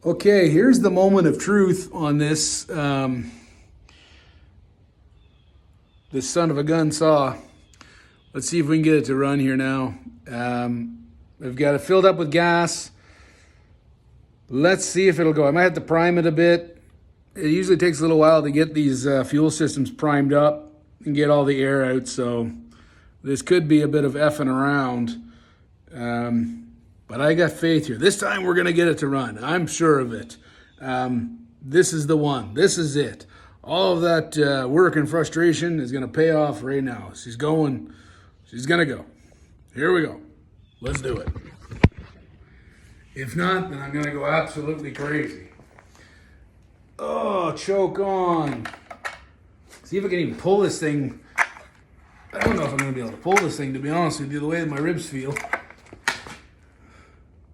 Okay, here's the moment of truth on this this son of a gun saw. Let's see if we can get it to run here now. I've got it filled up with gas. Let's see if it'll go. I might have to prime it a bit. It usually takes a little while to get these fuel systems primed up and get all the air out, so this could be a bit of effing around. But I got faith here. This time we're going to get it to run. I'm sure of it. This is the one. This is it. All of that work and frustration is going to pay off right now. She's going to go. Here we go. Let's do it. If not, then I'm going to go absolutely crazy. Oh, choke on. See if I can even pull this thing. I don't know if I'm going to be able to pull this thing, to be honest with you, the way that my ribs feel.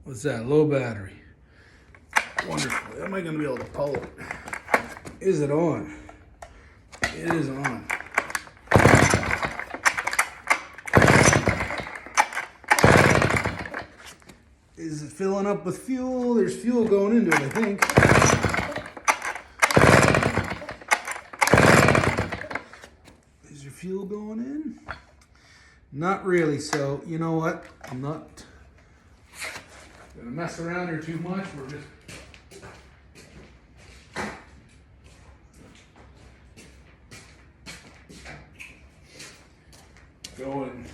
What's that? Low battery. Wonderful. Am I going to be able to pull it? Is it on? It is on. Is it filling up with fuel? There's fuel going into it, I think. Is there fuel going in? Not really, so you know what? I'm not gonna mess around here too much. We're just going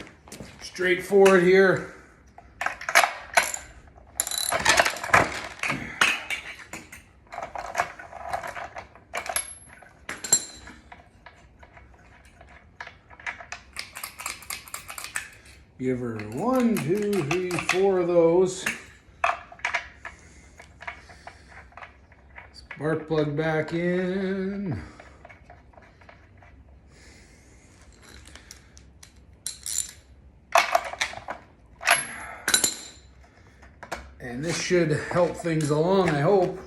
straight forward here. Give her 1, 2, 3, 4 of those. Spark plug back in. And this should help things along, I hope.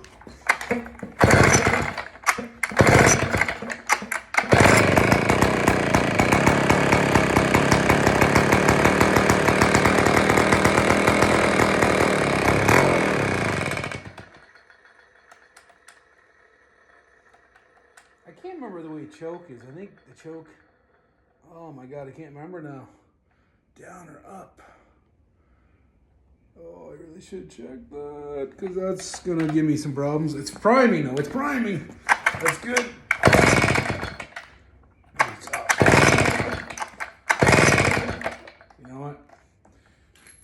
I can't remember the way choke is. I think the choke, oh my God, I can't remember now. Down or up? Oh, I really should check that because that's going to give me some problems. It's priming though, it's priming. That's good. It's up. You know what?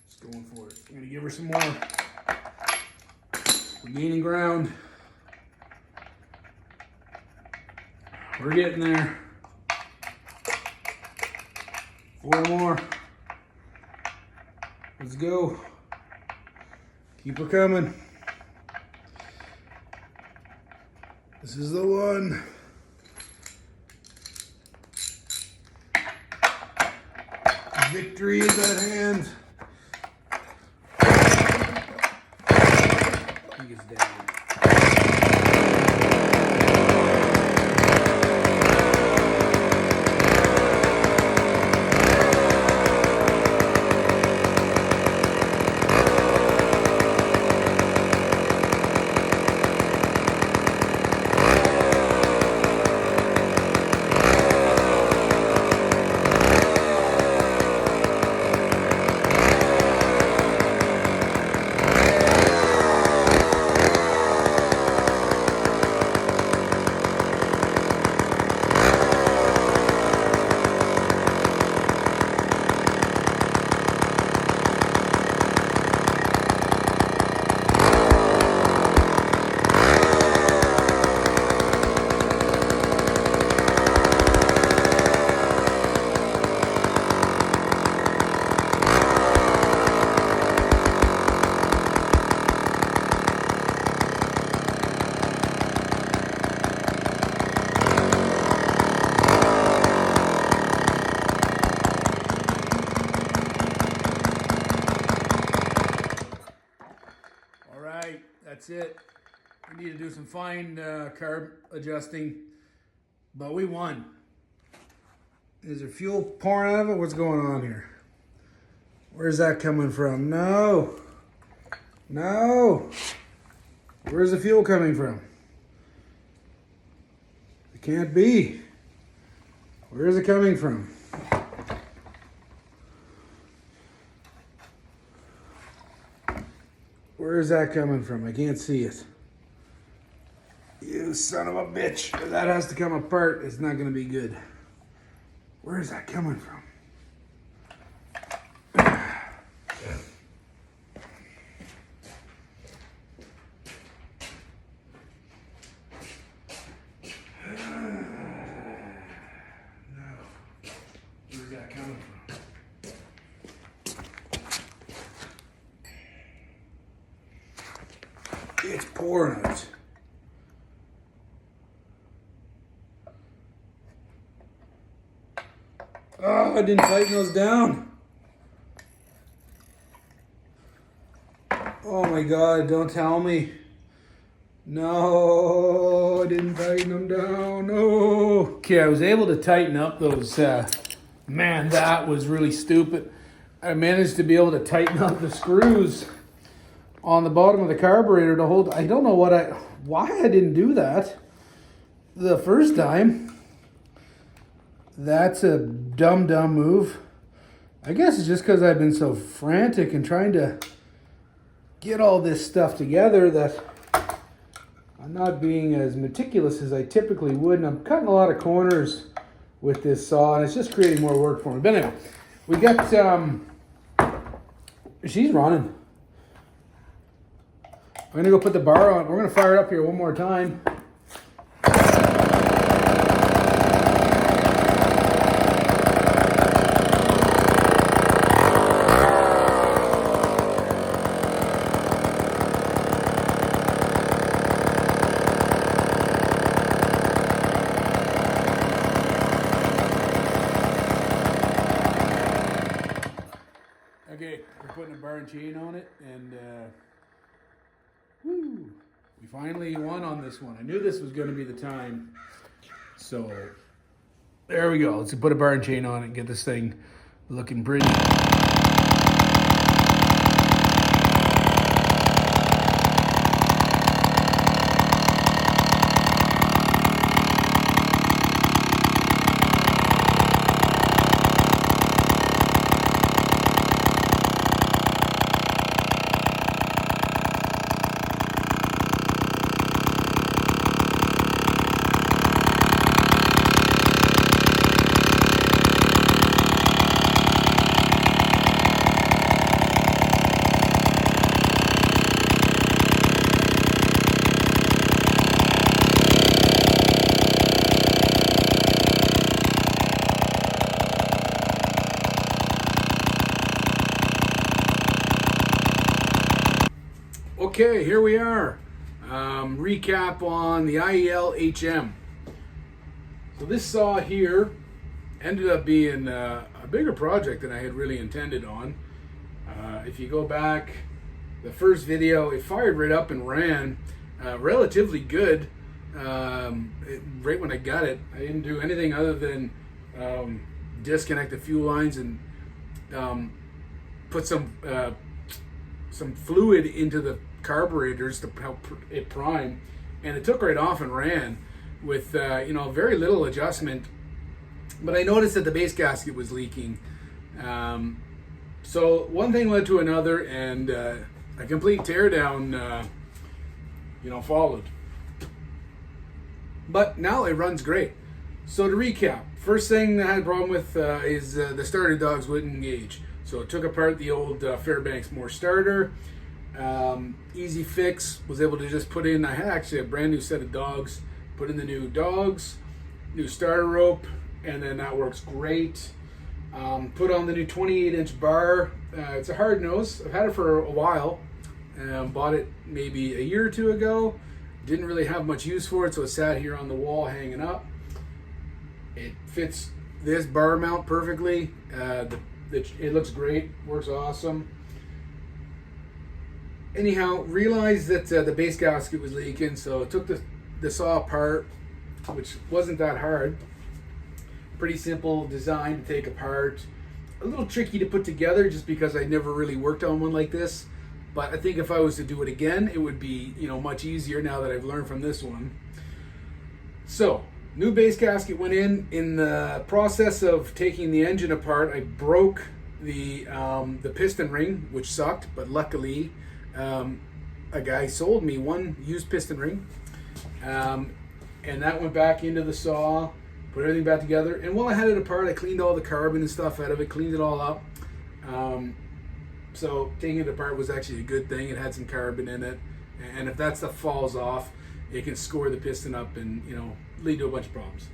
Just going for it. I'm going to give her some more. We're gaining ground. We're getting there. 4 more. Let's go. Keep her coming. This is the one. Victory is at hand. I think it's down. That's it. We need to do some fine carb adjusting, but we won. Is there fuel pouring out of it? What's going on here? Where's that coming from? No. No. Where's the fuel coming from? It can't be. Where is it coming from? Where is that coming from? I can't see it. You son of a bitch. If that has to come apart, it's not going to be good. Where is that coming from? It's pouring it. Oh, I didn't tighten those down. Oh my God, don't tell me. No, I didn't tighten them down. No. Okay, I was able to tighten up those. Man, that was really stupid. I managed to be able to tighten up the screws on the bottom of the carburetor to hold. I don't know why I didn't do that the first time. That's a dumb move. I guess it's just because I've been so frantic and trying to get all this stuff together that I'm not being as meticulous as I typically would, and I'm cutting a lot of corners with this saw, and it's just creating more work for me. But anyway, we got she's running. I'm gonna go put the bar on. We're gonna fire it up here one more time. Okay, we're putting a bar and chain on it, and woo, we finally won on this one. I knew this was going to be the time. So there we go. Let's put a bar and chain on it and get this thing looking pretty. Okay, here we are. Recap on the IEL HM. So this saw here ended up being a bigger project than I had really intended on. If you go back, the first video, it fired right up and ran relatively good. Right when I got it, I didn't do anything other than disconnect the fuel lines and put some fluid into the carburetors to help it prime, and it took right off and ran with very little adjustment. But I noticed that the base gasket was leaking, so one thing led to another, and a complete teardown followed. But now it runs great. So to recap, first thing I had a problem with is the starter dogs wouldn't engage. So I took apart the old Fairbanks Moore starter. Easy fix, was able to just put in, I had actually a brand new set of dogs, put in the new dogs, new starter rope, and then that works great. Put on the new 28-inch bar. It's a hard nose. I've had it for a while. Bought it maybe a year or two ago. Didn't really have much use for it, so it sat here on the wall hanging up. It fits this bar mount perfectly. It looks great, works awesome. Anyhow, realized that the base gasket was leaking, so I took the saw apart, which wasn't that hard. Pretty simple design to take apart. A little tricky to put together just because I never really worked on one like this. But I think if I was to do it again, it would be, you know, much easier now that I've learned from this one. So, new base gasket went in. In the process of taking the engine apart, I broke the piston ring, which sucked, but luckily a guy sold me one used piston ring. And that went back into the saw, put everything back together. And while I had it apart, I cleaned all the carbon and stuff out of it, cleaned it all up. So taking it apart was actually a good thing. It had some carbon in it. And if that stuff falls off, it can score the piston up and, you know, lead to a bunch of problems.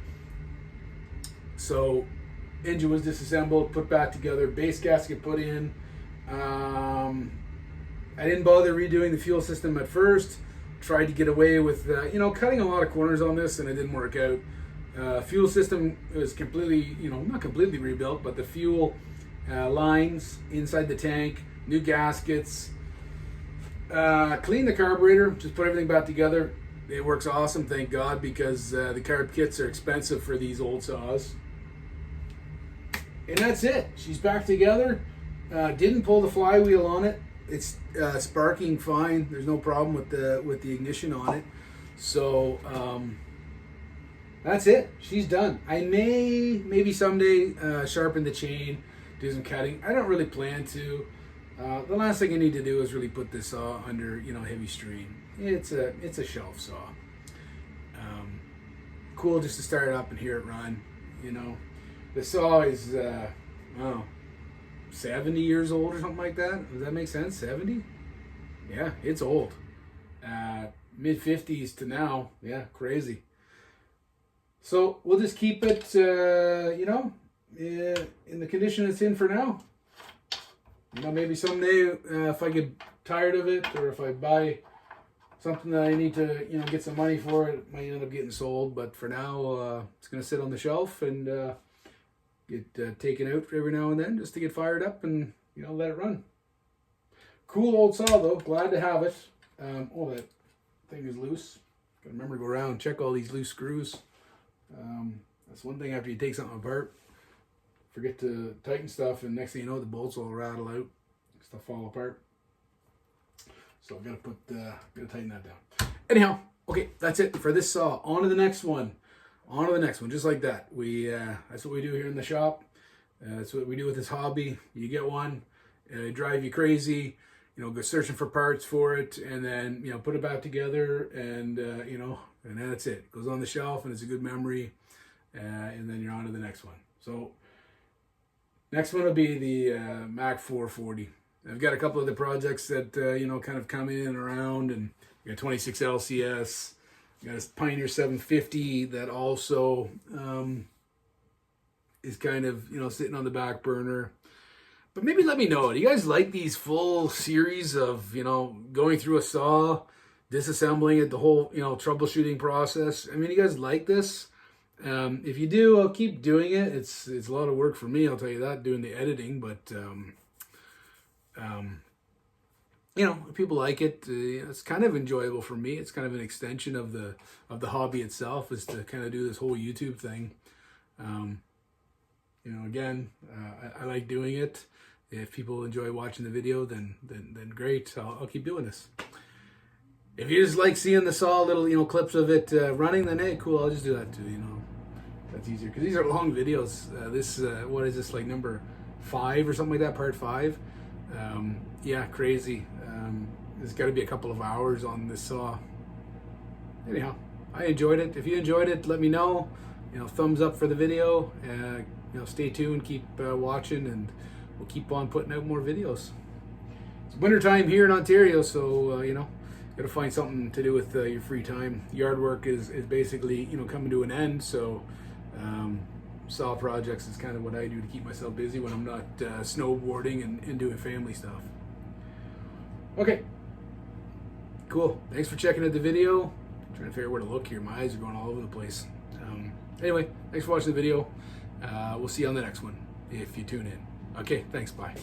So engine was disassembled, put back together, base gasket put in. I didn't bother redoing the fuel system at first. Tried to get away with, you know, cutting a lot of corners on this, and it didn't work out. Fuel system was completely, you know, not completely rebuilt, but the fuel lines inside the tank, new gaskets, clean the carburetor, just put everything back together. It works awesome, thank God, because the carb kits are expensive for these old saws. And that's it. She's back together. Didn't pull the flywheel on it. It's sparking fine. There's no problem with the ignition on it. So that's it. She's done. I maybe someday sharpen the chain, do some cutting. I don't really plan to. The last thing I need to do is really put this saw under, you know, heavy strain. It's a shelf saw. Cool just to start it up and hear it run. You know, the saw is 70 years old or something like that. Does that make sense? 70? Yeah, it's old. Mid 50s to now. Yeah, crazy. So we'll just keep it, you know, in the condition it's in for now. You know, maybe someday if I get tired of it, or if I buy something that I need to, you know, get some money for, it might end up getting sold. But for now, it's going to sit on the shelf and get taken out every now and then just to get fired up and, you know, let it run. Cool old saw though. Glad to have it. Oh, that thing is loose. Gotta remember to go around and check all these loose screws. That's one thing after you take something apart. Forget to tighten stuff, and next thing you know, the bolts will rattle out. Stuff fall apart. So I've got to gotta tighten that down. Anyhow, okay, that's it for this saw. On to the next one. On to the next one, just like that. That's what we do here in the shop. That's what we do with this hobby. You get one, it drive you crazy. You know, go searching for parts for it, and then, you know, put it back together, and you know, and then that's it. It goes on the shelf, and it's a good memory, and then you're on to the next one. So next one will be the Mac 440. I've got a couple of the projects that you know, kind of come in and around, and we got 26 LCS. We got a Pioneer 750 that also is kind of, you know, sitting on the back burner. But maybe let me know, do you guys like these full series of, you know, going through a saw, disassembling it, the whole, you know, troubleshooting process? I mean, you guys like this? If you do, I'll keep doing it. It's a lot of work for me, I'll tell you that, doing the editing. But you know, if people like it, it's kind of enjoyable for me. It's kind of an extension of the hobby itself, is to kind of do this whole YouTube thing. You know, again, I like doing it. If people enjoy watching the video, then great. I'll keep doing this. If you just like seeing the saw, little, you know, clips of it running, then hey, cool, I'll just do that too. You know, that's easier because these are long videos. This what is this, like number 5 or something like that, part 5? Yeah, crazy. There's got to be a couple of hours on this saw. Anyhow, I enjoyed it. If you enjoyed it, let me know. You know, thumbs up for the video. You know, stay tuned, keep watching, and we'll keep on putting out more videos. It's wintertime here in Ontario, so you know, got to find something to do with your free time. Yard work is basically, you know, coming to an end, so saw projects is kind of what I do to keep myself busy when I'm not snowboarding and doing family stuff. Okay, cool. Thanks for checking out the video. I'm trying to figure out where to look here. My eyes are going all over the place. Anyway, thanks for watching the video. We'll see you on the next one if you tune in. Okay, thanks. Bye.